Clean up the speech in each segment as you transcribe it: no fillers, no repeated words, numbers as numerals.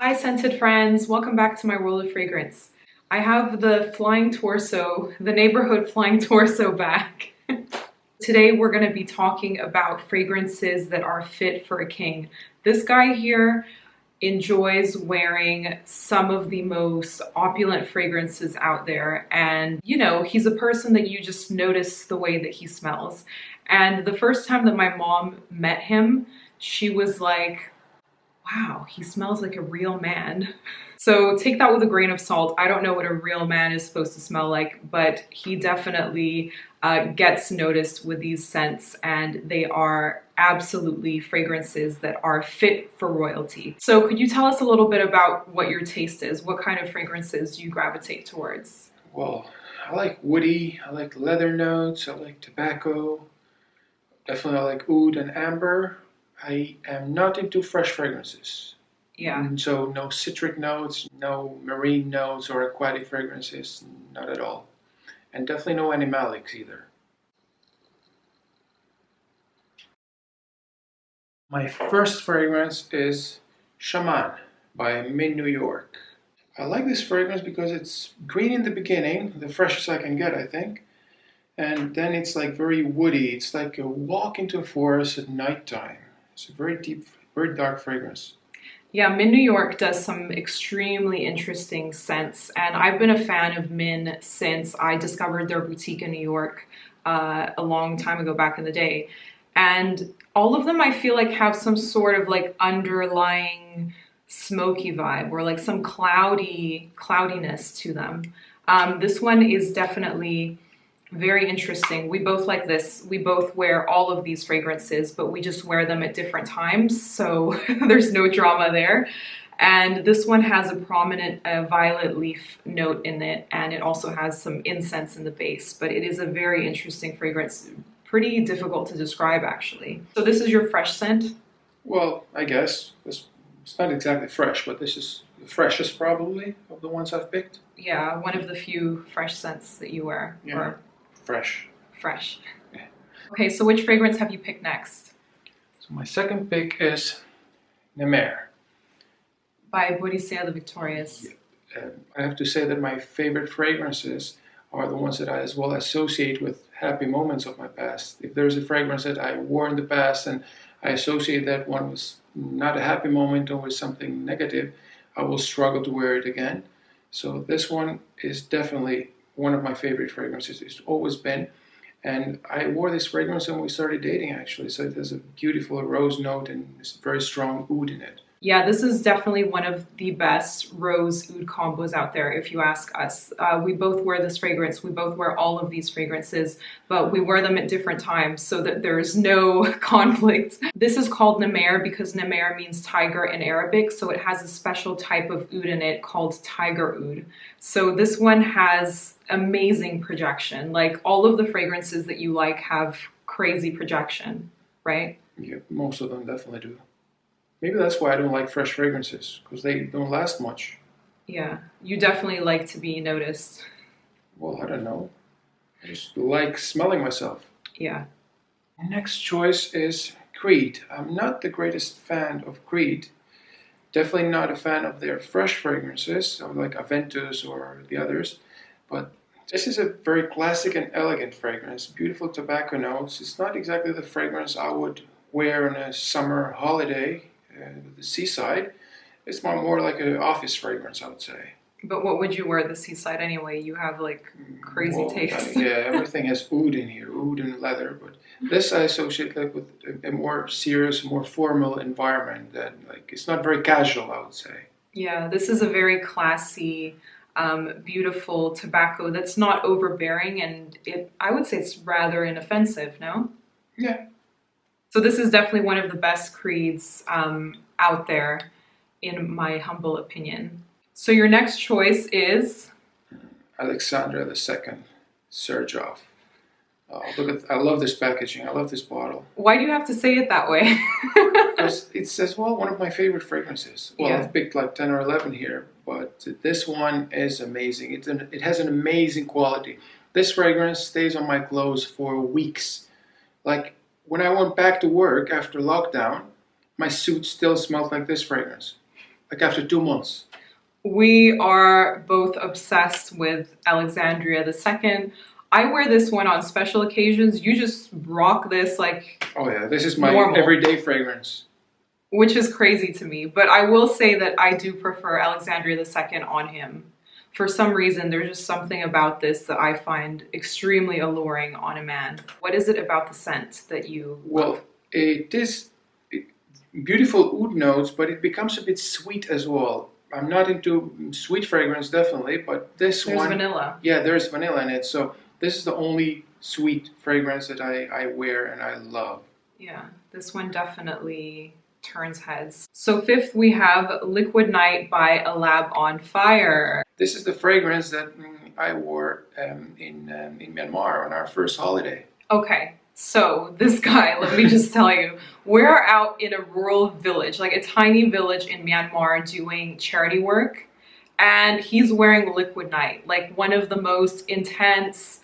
Hi scented friends, welcome back to my world of fragrance. I have the flying torso, the neighborhood flying torso back. Today we're going to be talking about fragrances that are fit for a king. This guy here enjoys wearing some of the most opulent fragrances out there, and you know, he's a person that you just notice the way that he smells. And the first time that my mom met him, she was like, wow, he smells like a real man. So take that with a grain of salt. I don't know what a real man is supposed to smell like, but he definitely gets noticed with these scents, and they are absolutely fragrances that are fit for royalty. So could you tell us a little bit about what your taste is? What kind of fragrances do you gravitate towards? Well, I like woody, I like leather notes, I like tobacco, definitely I like oud and amber. I am not into fresh fragrances. Yeah. So no citric notes, no marine notes or aquatic fragrances, not at all. And definitely no animalics either. My first fragrance is Shaman by New York. I like this fragrance because it's green in the beginning, the freshest I can get, I think. And then it's like very woody. It's like a walk into a forest at nighttime. It's a very deep, very dark fragrance. Yeah, Min New York does some extremely interesting scents, and I've been a fan of Min since I discovered their boutique in New York a long time ago, back in the day. And all of them I feel like have some sort of like underlying smoky vibe, or like some cloudiness to them. This one is definitely very interesting. We both like this. We both wear all of these fragrances, but we just wear them at different times, so there's no drama there. And this one has a prominent violet leaf note in it, and it also has some incense in the base, but it is a very interesting fragrance. Pretty difficult to describe, actually. So this is your fresh scent? Well, I guess. It's not exactly fresh, but this is the freshest probably of the ones I've picked. Yeah, one of the few fresh scents that you wear. Yeah. Or fresh. Fresh. Yeah. Okay, so which fragrance have you picked next? So my second pick is Nemer. By Boadicea the Victorious. Yeah. I have to say that my favorite fragrances are the ones that I as well associate with happy moments of my past. If there's a fragrance that I wore in the past and I associate that one was not a happy moment or with something negative, I will struggle to wear it again. So this one is definitely one of my favorite fragrances. It's always been. And I wore this fragrance when we started dating, actually. So it has a beautiful rose note and this very strong oud in it. Yeah, this is definitely one of the best rose oud combos out there, if you ask us. We both wear this fragrance. We both wear all of these fragrances, but we wear them at different times so that there's no conflict. This is called Nemer because Nemer means tiger in Arabic, so it has a special type of oud in it called tiger oud. So this one has amazing projection. Like, all of the fragrances that you like have crazy projection, right? Yeah, most of them definitely do. Maybe that's why I don't like fresh fragrances, because they don't last much. Yeah, you definitely like to be noticed. Well, I don't know. I just like smelling myself. Yeah. Next choice is Creed. I'm not the greatest fan of Creed. Definitely not a fan of their fresh fragrances, like Aventus or the others. But this is a very classic and elegant fragrance. Beautiful tobacco notes. It's not exactly the fragrance I would wear on a summer holiday. The seaside. It's more like an office fragrance, I would say. But what would you wear at the seaside anyway? You have like crazy taste. Yeah, everything has oud in here, oud and leather. But this I associate like with a more serious, more formal environment. That like it's not very casual, I would say. Yeah, this is a very classy, beautiful tobacco that's not overbearing, and I would say it's rather inoffensive. No? Yeah. So this is definitely one of the best creeds out there, in my humble opinion. So your next choice is? Alexandria II, Xerjoff. I love this packaging. I love this bottle. Why do you have to say it that way? Because it's as well one of my favorite fragrances. Well, yeah. I've picked like 10 or 11 here, but this one is amazing. It has an amazing quality. This fragrance stays on my clothes for weeks. Like, when I went back to work after lockdown, my suit still smelled like this fragrance. like after 2 months. We are both obsessed with Alexandria II. I wear this one on special occasions. You just rock this like Oh yeah, this is my normal, everyday fragrance. which is crazy to me. But I will say that I do prefer Alexandria II on him. For some reason, there's just something about this that I find extremely alluring on a man. What is it about the scent that you Well, love? it is beautiful oud notes, but it becomes a bit sweet as well. I'm not into sweet fragrance, definitely, but this There's one, vanilla. yeah, there's vanilla in it. So this is the only sweet fragrance that I wear and I love. Yeah, this one definitely turns heads. So fifth, we have Liquidnight by A Lab on Fire. This is the fragrance that I wore in Myanmar on our first holiday. Okay, so this guy, let me just tell you, we're out in a rural village, like a tiny village in Myanmar doing charity work, and he's wearing Liquidnight, like one of the most intense.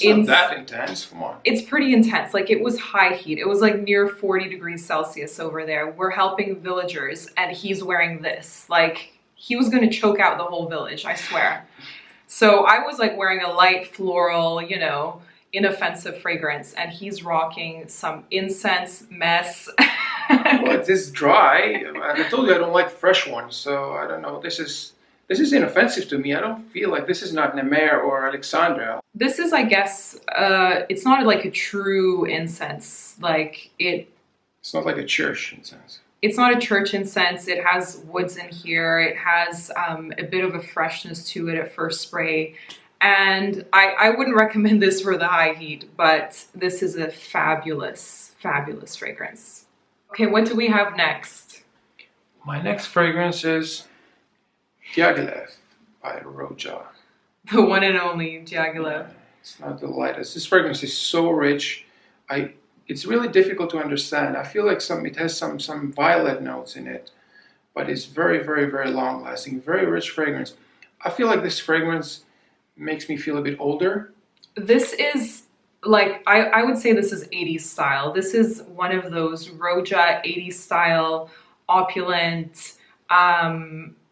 It's not that intense, come on. It's pretty intense. Like it was high heat. It was like near 40 degrees Celsius over there. We're helping villagers and he's wearing this. Like he was going to choke out the whole village, I swear. So I was like wearing a light floral, you know, inoffensive fragrance, and he's rocking some incense mess. Well, it is dry. I told you I don't like fresh ones, so I don't know. This is inoffensive to me. I don't feel like this is not Nemer or Alexandria. This is, I guess, it's not like a true incense. Like It's not like a church incense. it's not a church incense. It has woods in here. It has a bit of a freshness to it at first spray. And I wouldn't recommend this for the high heat, but this is a fabulous, fabulous fragrance. Okay, what do we have next? My next fragrance is Diaghilev by Roja. The one and only Diaghilev. It's not the lightest. This fragrance is so rich. It's really difficult to understand. I feel like it has some violet notes in it, but it's very, very, very long lasting, very rich fragrance. I feel like this fragrance makes me feel a bit older. This is like, I would say this is 80s style. This is one of those Roja 80s style, opulent,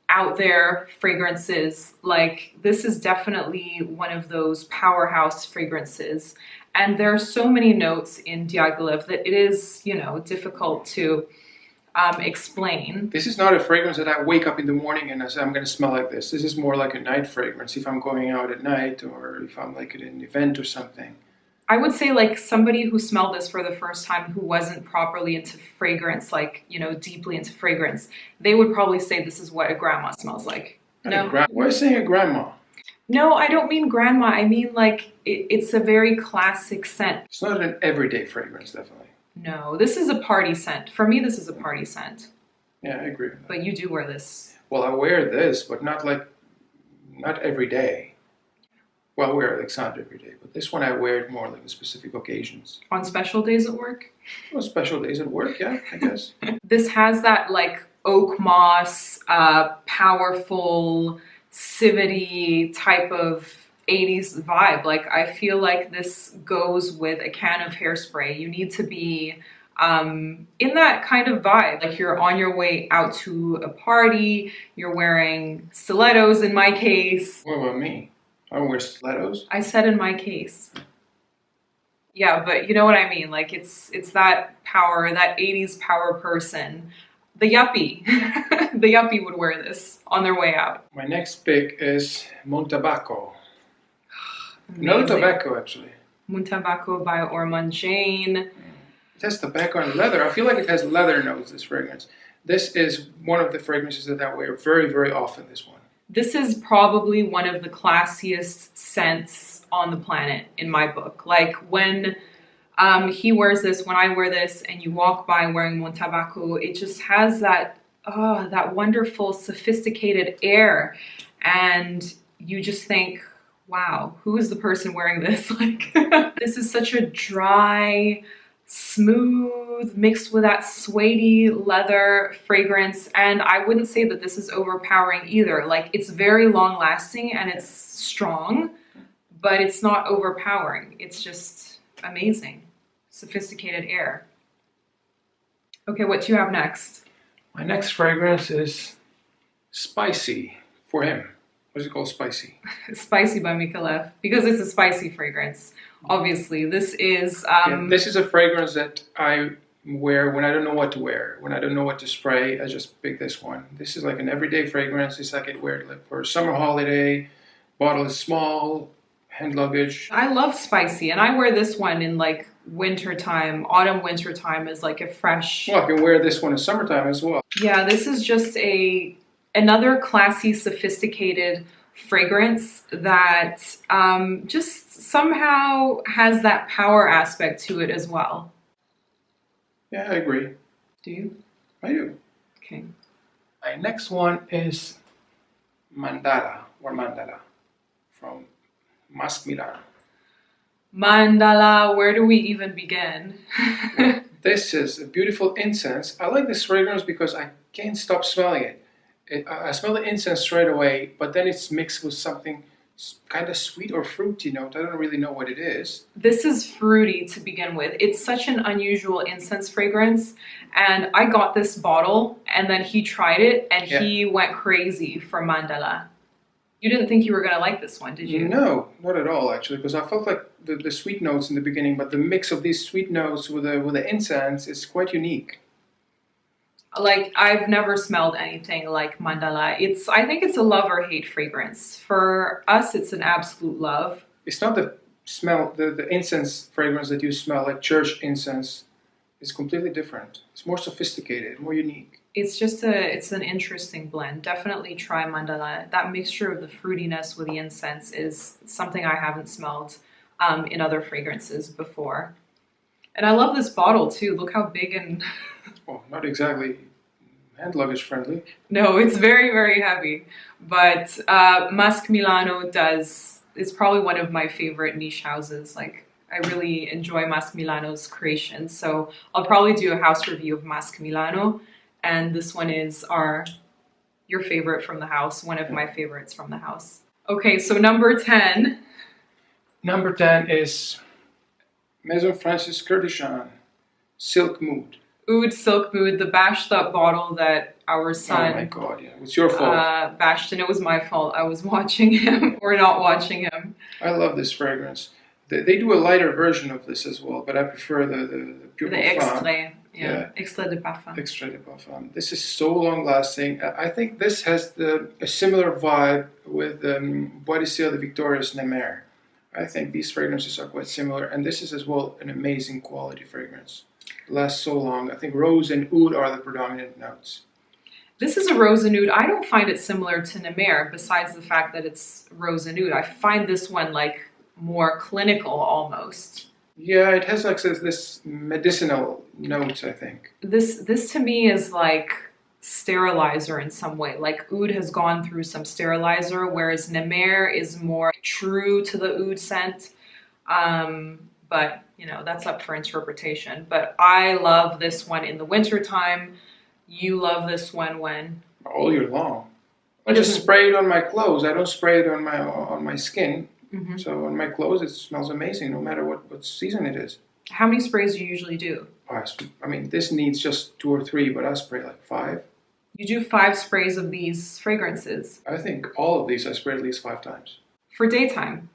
out there fragrances. Like this is definitely one of those powerhouse fragrances. And there are so many notes in Diaghilev that it is, you know, difficult to explain. This is not a fragrance that I wake up in the morning and I say, I'm going to smell like this. This is more like a night fragrance if I'm going out at night or if I'm like at an event or something. I would say like somebody who smelled this for the first time who wasn't properly into fragrance, like, you know, deeply into fragrance, they would probably say this is what a grandma smells like. No? Why are you saying a grandma? No, I don't mean grandma. I mean like it's a very classic scent. It's not an everyday fragrance, definitely. No, this is a party scent. For me, this is a party scent. Yeah, I agree with that. But you do wear this. Well, I wear this, but not every day. Well, I wear Alexandria every day, but this one I wear it more like on specific occasions. On special days at work? Well, special days at work, yeah, I guess. This has that like oak moss, powerful, civety type of 80s vibe. Like I feel like this goes with a can of hairspray. You need to be in that kind of vibe. Like you're on your way out to a party, you're wearing stilettos in my case. What about me? I don't wear stilettos. I said in my case. Yeah, but you know what I mean? Like it's that power, that 80s power person. The yuppie. The yuppie would wear this on their way out. My next pick is Montabaco. Another tobacco, actually. Montabaco by Ormonde, Jayne. It has tobacco and leather. I feel like it has leather notes, this fragrance. This is one of the fragrances that I wear very, very often, this one. This is probably one of the classiest scents on the planet in my book. Like when he wears this, when I wear this, and you walk by wearing Montabaco, it just has that wonderful, sophisticated air. And you just think, wow, who is the person wearing this? Like, this is such a dry, smooth, mixed with that suede leather fragrance. And I wouldn't say that this is overpowering either. Like, it's very long lasting and it's strong, but it's not overpowering. It's just amazing. Sophisticated air. Okay, what do you have next? My next fragrance is Spicy for him. What is it called? Spicy. Spicy by Micallef, because it's a spicy fragrance. Obviously, this is this is a fragrance that I wear when I don't know what to wear. When I don't know what to spray, I just pick this one. This is like an everyday fragrance. It's like it wear it like for a summer holiday. Bottle is small, hand luggage. I love spicy, and I wear this one in like winter time, autumn winter time, as like a fresh. Well, I can wear this one in summertime as well. Yeah, this is just another classy, sophisticated fragrance that just somehow has that power aspect to it as well. Yeah, I agree. Do you? I do. Okay. My next one is Mandala or Mandala from Masque Milano. Mandala, where do we even begin? This is a beautiful incense. I like this fragrance because I can't stop smelling it. I smell the incense straight away, but then it's mixed with something kind of sweet or fruity note. I don't really know what it is. This is fruity to begin with. It's such an unusual incense fragrance, and I got this bottle, and then he tried it, and he went crazy for Mandala. You didn't think you were going to like this one, did you? No, not at all, actually, because I felt like the sweet notes in the beginning, but the mix of these sweet notes with the incense is quite unique. Like, I've never smelled anything like Mandala. I think it's a love or hate fragrance. For us, it's an absolute love. It's not the smell, the incense fragrance that you smell, like church incense. It's completely different. It's more sophisticated, more unique. It's just it's an interesting blend. Definitely try Mandala. That mixture of the fruitiness with the incense is something I haven't smelled in other fragrances before. And I love this bottle too. Look how big and... Well, not exactly hand luggage friendly. No, it's very, very heavy. But Masque Milano it's probably one of my favorite niche houses. Like, I really enjoy Masque Milano's creations. So I'll probably do a house review of Masque Milano. And this one is your favorite from the house, one of my favorites from the house. Okay, so number 10. Number 10 is Maison Kurkdjian Silk Mood. Oud Silk Mood, the bashed up bottle that our son... Oh my god, yeah. It's your fault. Bashed, and it was my fault. I was watching him or not watching him. I love this fragrance. They do a lighter version of this as well, but I prefer the pure The extrait. Yeah. Extrait de parfum. Extrait de parfum. This is so long lasting. I think this has a similar vibe with Boadicea the Victorious Nemer. I think these fragrances are quite similar, and this is as well an amazing quality fragrance. It lasts so long. I think rose and oud are the predominant notes. This is a rose and oud. I don't find it similar to Nemer, besides the fact that it's rose and oud. I find this one like more clinical almost. Yeah, it has like this medicinal notes, I think. This to me is like sterilizer in some way. Like oud has gone through some sterilizer, whereas Nemer is more true to the oud scent. But you know, that's up for interpretation. But I love this one in the winter time. You love this one when? All year long. I just spray it on my clothes. I don't spray it on my skin. Mm-hmm. So on my clothes, it smells amazing, no matter what season it is. How many sprays do you usually do? I mean, this needs just 2 or 3, but I spray like 5. You do 5 sprays of these fragrances? I think all of these I spray at least 5 times. For daytime?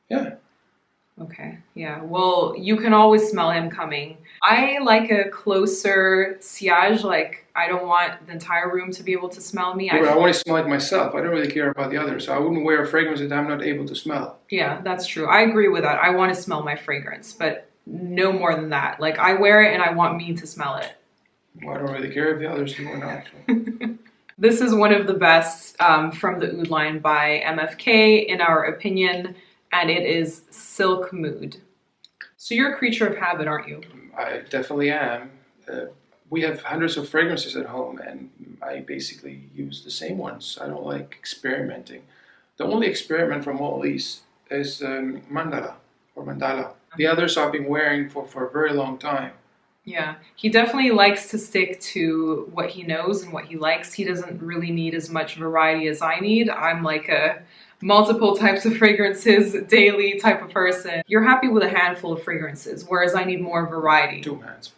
Yeah. Okay, yeah. Well, you can always smell him coming. I like a closer sillage, like I don't want the entire room to be able to smell me. Yeah, I want to smell like myself. I don't really care about the others. So I wouldn't wear a fragrance that I'm not able to smell. Yeah, that's true. I agree with that. I want to smell my fragrance, but no more than that. Like, I wear it and I want me to smell it. Well, I don't really care if the others do or not. This is one of the best from the oud line by MFK, in our opinion, and it is Silk Mood. So you're a creature of habit, aren't you? I definitely am. We have hundreds of fragrances at home, and I basically use the same ones. I don't like experimenting. The only experiment from all these is Mandala or Mandala. The others I've been wearing for a very long time. Yeah, he definitely likes to stick to what he knows and what he likes. He doesn't really need as much variety as I need. I'm like a multiple types of fragrances daily type of person. You're happy with a handful of fragrances, whereas I need more variety. 2 hands.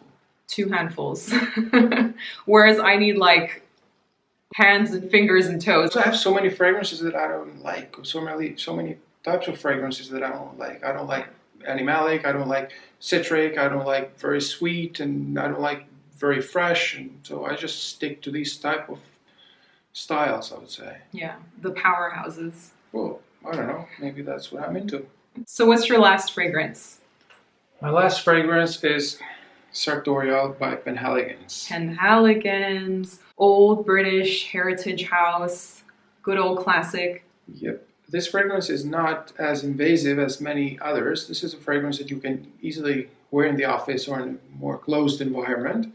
2 handfuls. Whereas I need like hands and fingers and toes. So I have so many fragrances that I don't like, so many types of fragrances that I don't like. I don't like animalic, I don't like citric, I don't like very sweet, and I don't like very fresh, and so I just stick to these type of styles, I would say. Yeah, the powerhouses. Well, I don't know, maybe that's what I'm into. So what's your last fragrance? My last fragrance is Sartorial by PENHALIGON'S. PENHALIGON'S, old British heritage house, good old classic. Yep. This fragrance is not as invasive as many others. This is a fragrance that you can easily wear in the office or in a more closed environment.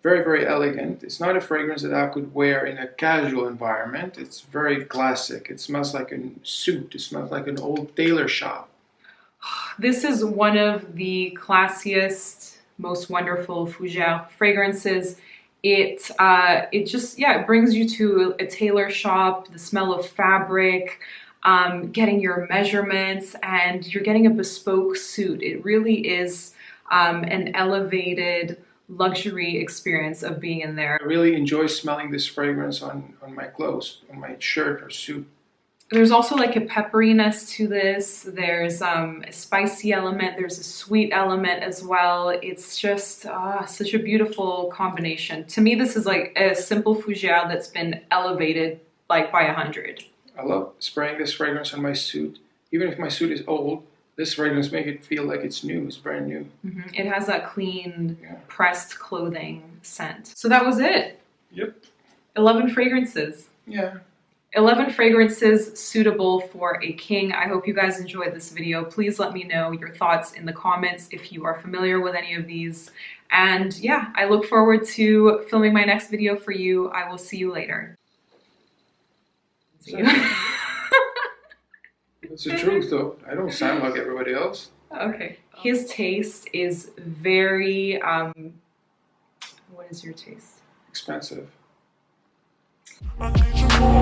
Very, very elegant. It's not a fragrance that I could wear in a casual environment. It's very classic. It smells like a suit. It smells like an old tailor shop. This is one of the classiest, most wonderful fougere fragrances. It just, yeah, it brings you to a tailor shop, the smell of fabric, getting your measurements, and you're getting a bespoke suit. It really is an elevated luxury experience of being in there. I really enjoy smelling this fragrance on my clothes, on my shirt or suit. There's also like a pepperiness to this. There's a spicy element. There's a sweet element as well. It's just such a beautiful combination. To me, this is like a simple fougere that's been elevated like by 100. I love spraying this fragrance on my suit. Even if my suit is old, this fragrance makes it feel like it's new. It's brand new. It has that clean, pressed clothing scent. So that was it. Yep. 11 fragrances. Yeah. 11 fragrances suitable for a king. I hope you guys enjoyed this video. Please let me know your thoughts in the comments if you are familiar with any of these. And yeah, I look forward to filming my next video for you. I will see you later. See you. It's the truth though. I don't sound like everybody else. Okay. His taste is very, what is your taste? Expensive. I need you more.